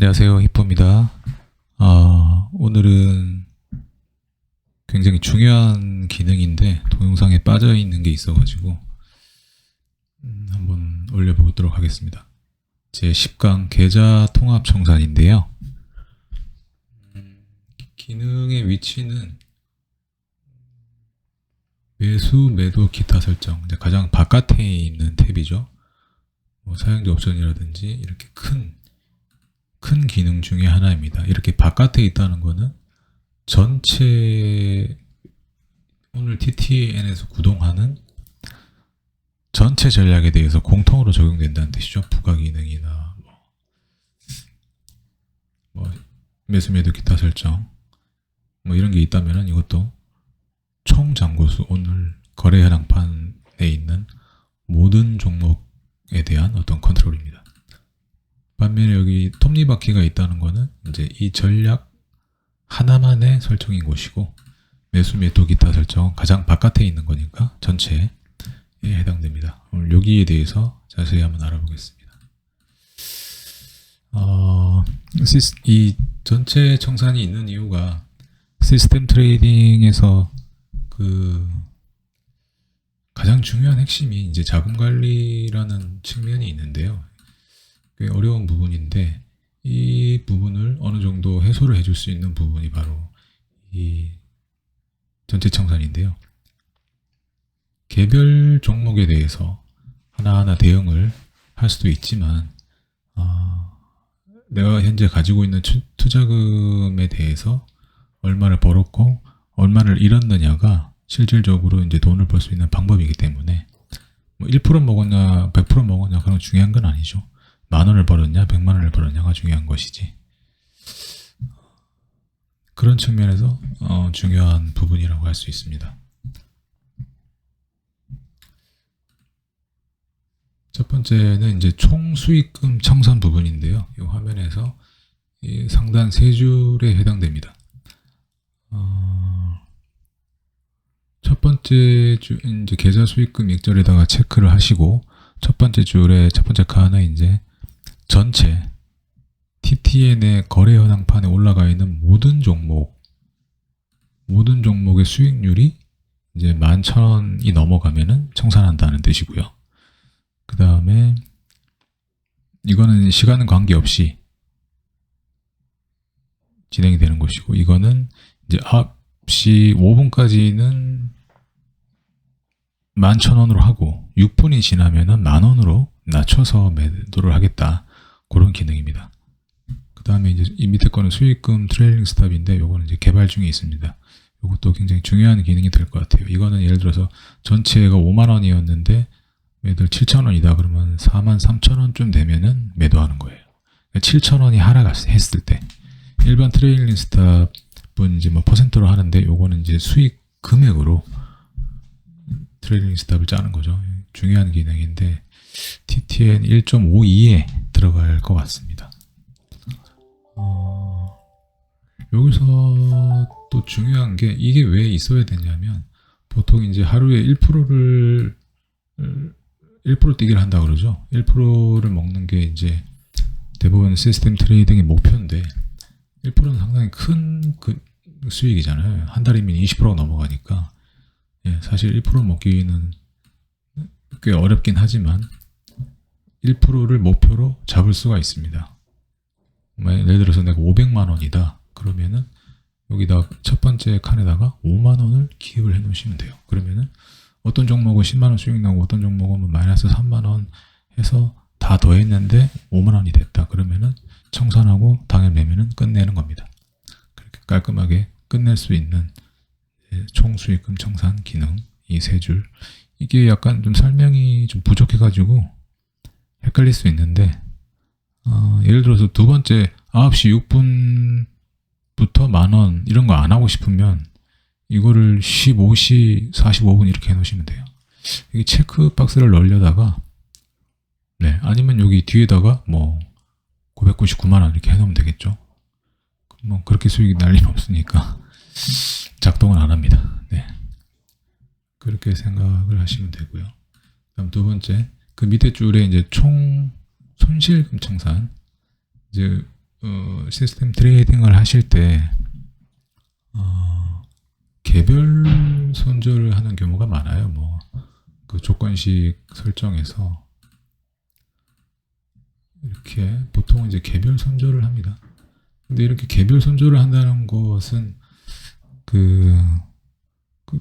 안녕하세요. 히포입니다. 오늘은 굉장히 중요한 기능인데 동영상에 빠져 있는 게 있어가지고 한번 올려보도록 하겠습니다. 제 10강 계좌 통합 청산인데요. 기능의 위치는 매수, 매도, 기타 설정, 가장 바깥에 있는 탭이죠. 사용자 옵션이라든지 이렇게 큰 기능 중에 하나입니다. 이렇게 바깥에 있다는 거는 전체 오늘 TTN에서 구동하는 전체 전략에 대해서 공통으로 적용된다는 뜻이죠. 부가 기능이나 매수 매도 기타 설정 이런 게 있다면 이것도 총 잔고수, 오늘 거래 현황판에 있는 모든 종목에 대한 어떤 컨트롤입니다. 반면에 여기 톱니바퀴가 있다는 거는 이제 이 전략 하나만의 설정인 곳이고, 매수 매도 기타 설정은 가장 바깥에 있는 거니까 전체에 해당됩니다. 오늘 여기에 대해서 자세히 한번 알아보겠습니다. 이 전체 청산이 있는 이유가 시스템 트레이딩에서 가장 중요한 핵심이 이제 자금 관리라는 측면이 있는데요. 꽤 어려운 부분인데 이 부분을 어느 정도 해소를 해줄 수 있는 부분이 바로 이 전체 청산인데요. 개별 종목에 대해서 하나하나 대응을 할 수도 있지만 내가 현재 가지고 있는 투자금에 대해서 얼마를 벌었고 얼마를 잃었느냐가 실질적으로 이제 돈을 벌 수 있는 방법이기 때문에 1% 먹었냐 100% 먹었냐 그런 중요한 건 아니죠. 10,000원을 벌었냐 100,000원을 벌었냐가 중요한 것이지. 그런 측면에서 중요한 부분이라고 할 수 있습니다. 첫 번째는 이제 총 수익금 청산 부분인데요. 이 화면에서 이 상단 세 줄에 해당됩니다. 첫 번째 줄 이제 계좌 수익금 익절에다가 체크를 하시고, 첫 번째 줄에 첫 번째 칸에 이제 전체 TTN의 거래 현황판에 올라가 있는 모든 종목의 수익률이 이제 11,000원이 넘어가면은 청산한다는 뜻이고요. 그 다음에 이거는 시간은 관계없이 진행이 되는 것이고, 이거는 이제 9시 5분까지는 11,000원으로 하고 6분이 지나면은 10,000원으로 낮춰서 매도를 하겠다, 그런 기능입니다. 그 다음에 이제 이 밑에 거는 수익금 트레일링 스탑인데, 요거는 이제 개발 중에 있습니다. 요것도 굉장히 중요한 기능이 될 것 같아요. 이거는 예를 들어서 전체가 50,000원이었는데 매도 7,000원이다 그러면 43,000원쯤 되면은 매도하는 거예요. 7,000원이 하락했을 때 일반 트레일링 스탑은 이제 퍼센트로 하는데, 요거는 이제 수익 금액으로 트레일링 스탑을 짜는 거죠. 중요한 기능인데 TTN 1.52에 들어갈 것 같습니다. 여기서 또 중요한 게, 이게 왜 있어야 되냐면, 보통 이제 하루에 1% 뛰기를 한다 그러죠. 1%를 먹는 게 이제 대부분 시스템 트레이딩의 목표인데, 1%는 상당히 큰 수익이잖아요. 한 달이면 20%가 넘어가니까. 사실 1% 먹기는 꽤 어렵긴 하지만 1%를 목표로 잡을 수가 있습니다. 예를 들어서 내가 500만 원이다 그러면은 여기다 첫 번째 칸에다가 5만 원을 기입을 해 놓으시면 돼요. 그러면은 어떤 종목은 10만 원 수익 나고 어떤 종목은 마이너스 3만 원 해서 다 더했는데 5만 원이 됐다 그러면은 청산하고 당일 매매는 끝내는 겁니다. 그렇게 깔끔하게 끝낼 수 있는 총 수익금 청산 기능, 이 세 줄. 이게 약간 좀 설명이 좀 부족해가지고 헷갈릴 수 있는데, 예를 들어서 두 번째 9시 6분부터 10,000원 이런 거 안 하고 싶으면 이거를 15시 45분 이렇게 해 놓으시면 돼요. 여기 체크 박스를 넣으려다가, 아니면 여기 뒤에다가 999만 원 이렇게 해 놓으면 되겠죠. 그렇게 수익이 날 리는 없으니까 작동을 안 합니다. 그렇게 생각을 하시면 되고요. 다음 두 번째, 그 밑에 줄에 이제 총 손실금 청산. 이제 시스템 트레이딩을 하실 때 개별 손절을 하는 경우가 많아요. 뭐 그 조건식 설정에서 이렇게 보통 이제 개별 손절을 합니다. 근데 이렇게 개별 손절을 한다는 것은 그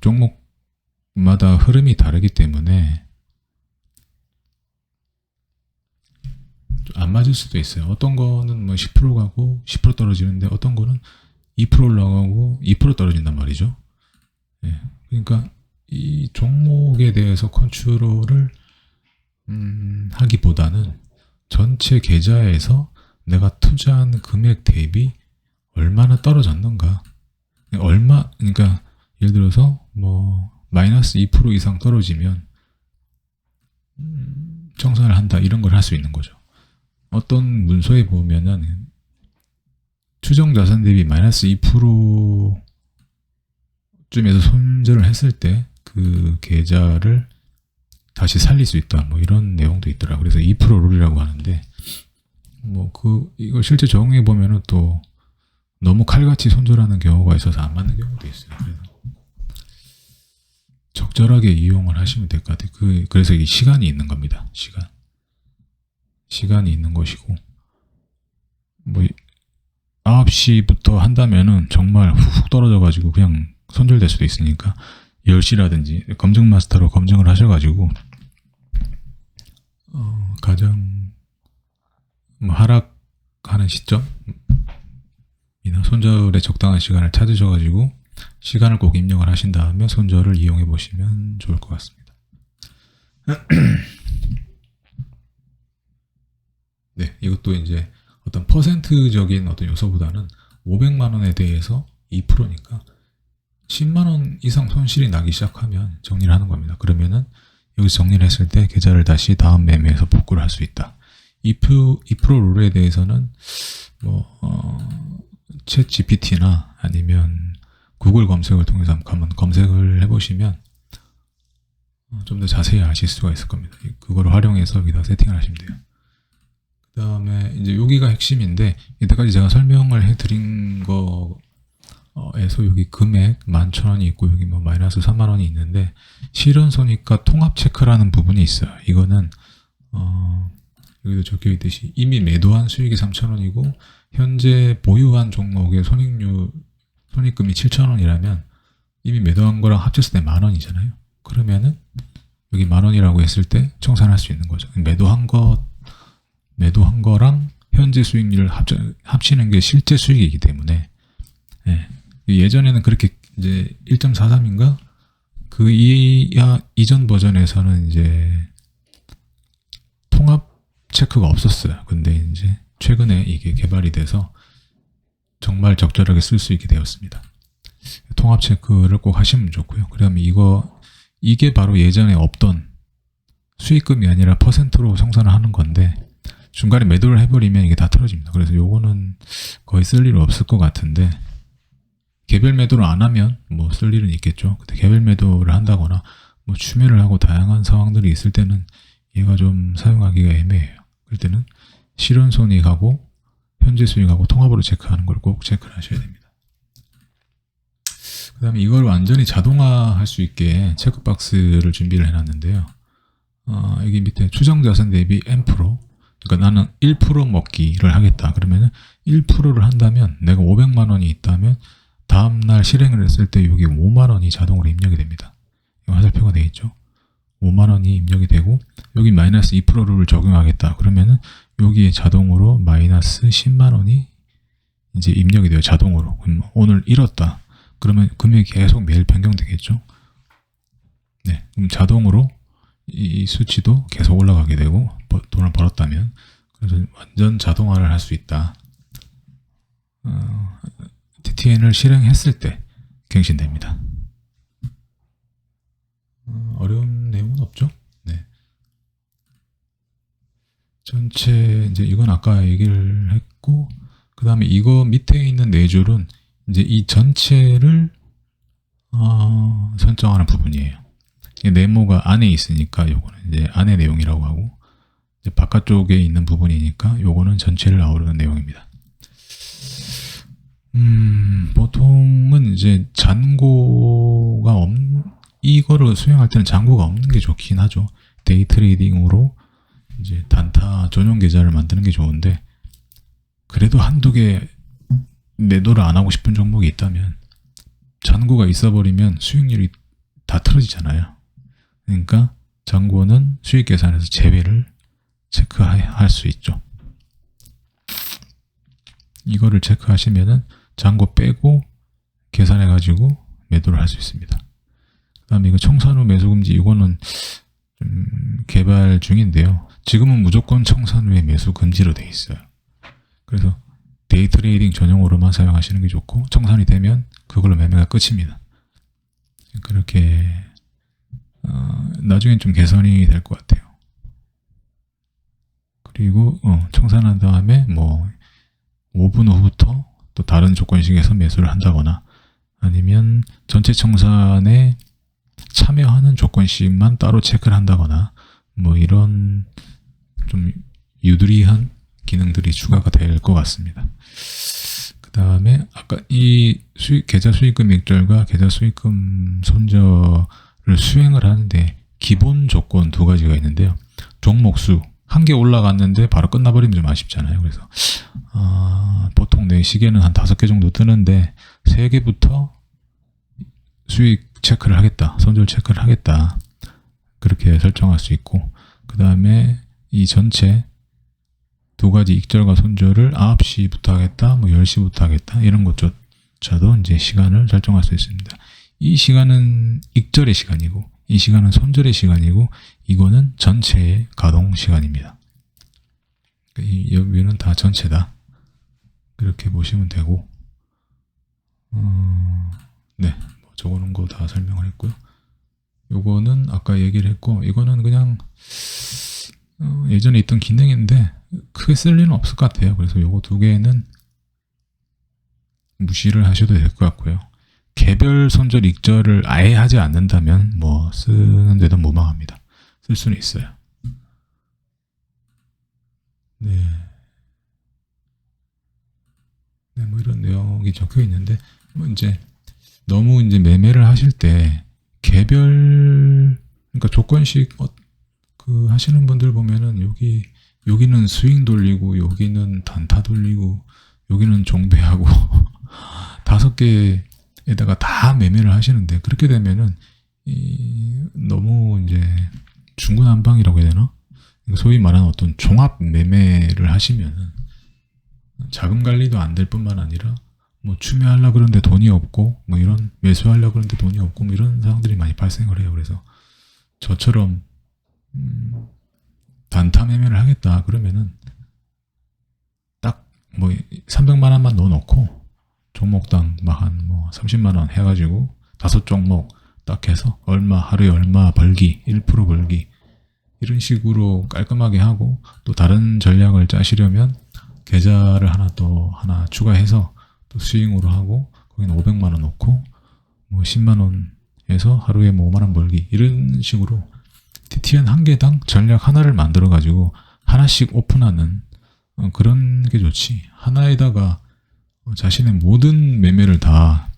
종목마다 흐름이 다르기 때문에 안 맞을 수도 있어요. 어떤 거는 뭐 10% 가고 10% 떨어지는데 어떤 거는 2% 올라가고 2% 떨어진단 말이죠. 예. 그러니까 이 종목에 대해서 컨트롤을 하기보다는 전체 계좌에서 내가 투자한 금액 대비 얼마나 떨어졌는가. 그러니까 예를 들어서 뭐 마이너스 2% 이상 떨어지면 청산을 한다, 이런 걸 할 수 있는 거죠. 어떤 문서에 보면은 추정 자산 대비 마이너스 2% 쯤에서 손절을 했을 때 그 계좌를 다시 살릴 수 있다, 뭐 이런 내용도 있더라. 그래서 2% 룰이라고 하는데, 뭐 이걸 실제 적용해 보면은 또 너무 칼같이 손절하는 경우가 있어서 안 맞는 경우도 있어요. 그래서 적절하게 이용을 하시면 될 것 같아요. 그래서 이 시간이 있는 겁니다. 시간이 있는 것이고, 뭐 9시부터 한다면은 정말 훅 떨어져가지고 그냥 손절될 수도 있으니까 10시라든지 검증 마스터로 검증을 하셔가지고 가장 뭐 하락하는 시점이나 손절의 적당한 시간을 찾으셔가지고 시간을 꼭 입력을 하신 다음에 손절을 이용해 보시면 좋을 것 같습니다. 네, 이것도 이제 어떤 퍼센트적인 어떤 요소보다는 500만 원에 대해서 2%니까 10만 원 이상 손실이 나기 시작하면 정리를 하는 겁니다. 그러면은 여기서 정리를 했을 때 계좌를 다시 다음 매매에서 복구를 할 수 있다. 2% 룰에 대해서는 챗 GPT나 아니면 구글 검색을 통해서 한번 검색을 해보시면 좀 더 자세히 아실 수가 있을 겁니다. 그거를 활용해서 여기다 세팅을 하시면 돼요. 그 다음에 이제 여기가 핵심인데, 이때까지 제가 설명을 해드린 거에서 여기 금액 11,000원이 있고 여기 뭐 마이너스 3만원이 있는데, 실현손익과 통합체크라는 부분이 있어요. 이거는 여기도 적혀 있듯이 이미 매도한 수익이 3,000원이고 현재 보유한 종목의 손익금이 7,000원이라면 이미 매도한 거랑 합쳤을 때 10,000원이잖아요. 그러면은 여기 10,000원이라고 했을 때 청산할 수 있는 거죠. 매도한 거랑 현재 수익률을 합치는 게 실제 수익이기 때문에, 예전에는 그렇게 이제 1.43인가 그 이전 버전에서는 이제 통합 체크가 없었어요. 근데 이제 최근에 이게 개발이 돼서 정말 적절하게 쓸 수 있게 되었습니다. 통합 체크를 꼭 하시면 좋고요. 그다음에 이게 바로 예전에 없던 수익금이 아니라 퍼센트로 청산을 하는 건데, 중간에 매도를 해버리면 이게 다 틀어집니다. 그래서 요거는 거의 쓸 일 없을 것 같은데, 개별 매도를 안 하면 뭐 쓸 일은 있겠죠. 근데 개별 매도를 한다거나 뭐 추매를 하고 다양한 상황들이 있을 때는 얘가 좀 사용하기가 애매해요. 그럴 때는 실현손익하고 현재 수익하고 통합으로 체크하는 걸 꼭 체크를 하셔야 됩니다. 그 다음에 이걸 완전히 자동화할 수 있게 체크박스를 준비를 해놨는데요. 여기 밑에 추정자산 대비 N%, 그러니까 나는 1% 먹기를 하겠다. 그러면은 1%를 한다면 내가 500만 원이 있다면 다음날 실행을 했을 때 여기 5만 원이 자동으로 입력이 됩니다. 화살표가 되어 있죠. 5만 원이 입력이 되고 여기 마이너스 2%를 적용하겠다. 그러면은 여기에 자동으로 마이너스 10만 원이 이제 입력이 돼요. 자동으로. 그럼 오늘 잃었다. 그러면 금액이 계속 매일 변경되겠죠. 네, 그럼 자동으로 이 수치도 계속 올라가게 되고 돈을 벌었다면, 그래서 완전 자동화를 할 수 있다. TTN을 실행했을 때 갱신됩니다. 어려운 내용은 없죠? 네. 전체 이제 이건 아까 얘기를 했고, 그 다음에 이거 밑에 있는 네 줄은 이제 이 전체를 설정하는 부분이에요. 네모가 안에 있으니까 요거는 이제 안의 내용이라고 하고, 이제 바깥쪽에 있는 부분이니까 요거는 전체를 아우르는 내용입니다. 보통은 이제 이거를 수행할 때는 잔고가 없는 게 좋긴 하죠. 데이 트레이딩으로 이제 단타 전용 계좌를 만드는 게 좋은데, 그래도 한두 개 매도를 안 하고 싶은 종목이 있다면 잔고가 있어버리면 수익률이 다 틀어지잖아요. 그러니까 잔고는 수익 계산에서 제외를 체크할 수 있죠. 이거를 체크하시면은 잔고 빼고 계산해가지고 매도를 할 수 있습니다. 그 다음에 이거 청산 후 매수 금지, 이거는 좀 개발 중인데요. 지금은 무조건 청산 후에 매수 금지로 돼 있어요. 그래서 데이 트레이딩 전용으로만 사용하시는 게 좋고, 청산이 되면 그걸로 매매가 끝입니다. 그렇게 나중엔 좀 개선이 될 것 같아요. 그리고 청산한 다음에 뭐 5분 후부터 또 다른 조건식에서 매수를 한다거나, 아니면 전체 청산에 참여하는 조건식만 따로 체크를 한다거나, 뭐 이런 좀 유두리한 기능들이 추가가 될 것 같습니다. 그 다음에 아까 이 계좌 수익금 익절과 계좌 수익금 손절을 수행을 하는데 기본 조건 두 가지가 있는데요. 종목 수 한 개 올라갔는데 바로 끝나버리면 좀 아쉽잖아요. 그래서 보통 내 시계는 한 5개 정도 뜨는데 3개부터 수익 체크를 하겠다, 손절 체크를 하겠다, 그렇게 설정할 수 있고, 그 다음에 이 전체 두 가지 익절과 손절을 9시부터 하겠다, 뭐 10시부터 하겠다, 이런 것조차도 이제 시간을 설정할 수 있습니다. 이 시간은 익절의 시간이고, 이 시간은 손절의 시간이고, 이거는 전체의 가동 시간입니다. 여기는 다 전체다, 그렇게 보시면 되고, 네, 뭐 적어놓은 거 다 설명을 했고요. 요거는 아까 얘기를 했고, 이거는 그냥 예전에 있던 기능인데 크게 쓸 일은 없을 것 같아요. 그래서 요거 두 개는 무시를 하셔도 될 것 같고요. 개별 손절 익절을 아예 하지 않는다면 뭐 쓰는데도 무방합니다. 쓸 수는 있어요. 네, 뭐 이런 내용이 적혀 있는데, 뭐 이제 너무 이제 매매를 하실 때 개별, 그러니까 조건식 그 하시는 분들 보면은 여기는 스윙 돌리고, 여기는 단타 돌리고, 여기는 종배하고 5개에다가 다 매매를 하시는데, 그렇게 되면은 너무 이제 중구난방이라고 해야 되나? 소위 말하는 어떤 종합 매매를 하시면은 자금 관리도 안 될 뿐만 아니라, 뭐 추매하려고 그러는데 돈이 없고, 뭐 이런 매수하려고 그러는데 돈이 없고, 뭐 이런 상황들이 많이 발생을 해요. 그래서 저처럼 단타 매매를 하겠다 그러면은 딱 뭐 300만 원만 넣어놓고 종목당 막 한 뭐 30만 원 해가지고 5종목 딱 해서 하루에 얼마 벌기, 1% 벌기, 이런 식으로 깔끔하게 하고, 또 다른 전략을 짜시려면 계좌를 하나 추가해서 또 스윙으로 하고, 거기는 500만 원 넣고 뭐 10만 원에서 하루에 뭐 5만 원 벌기, 이런 식으로 TTN 한 개당 전략 하나를 만들어 가지고 하나씩 오픈하는 그런 게 좋지, 하나에다가 자신의 모든 매매를 다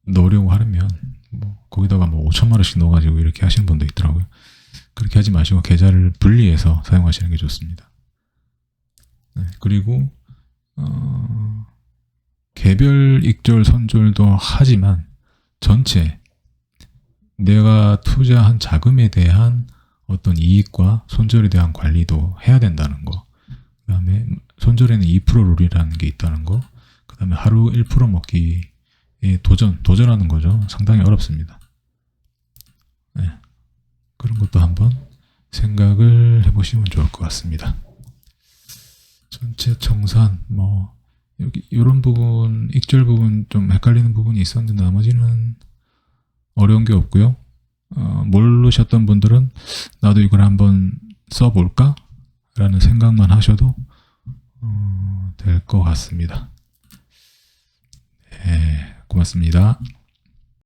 넣으려고 하면 뭐 거기다가 뭐 5천만 원씩 넣어가지고 이렇게 하시는 분도 있더라고요. 그렇게 하지 마시고 계좌를 분리해서 사용하시는 게 좋습니다. 네, 그리고 개별 익절 손절도 하지만 전체 내가 투자한 자금에 대한 어떤 이익과 손절에 대한 관리도 해야 된다는 거, 그 다음에 손절에는 2% 룰이라는 게 있다는 거, 그 다음에 하루 1% 먹기에 도전하는 거죠. 상당히 어렵습니다. 네, 그런 것도 한번 생각을 해보시면 좋을 것 같습니다. 전체 청산, 뭐 여기 이런 부분, 익절 부분 좀 헷갈리는 부분이 있었는데 나머지는 어려운 게 없고요. 모르셨던 분들은 나도 이걸 한번 써볼까? 라는 생각만 하셔도 될 것 같습니다. 네, 고맙습니다.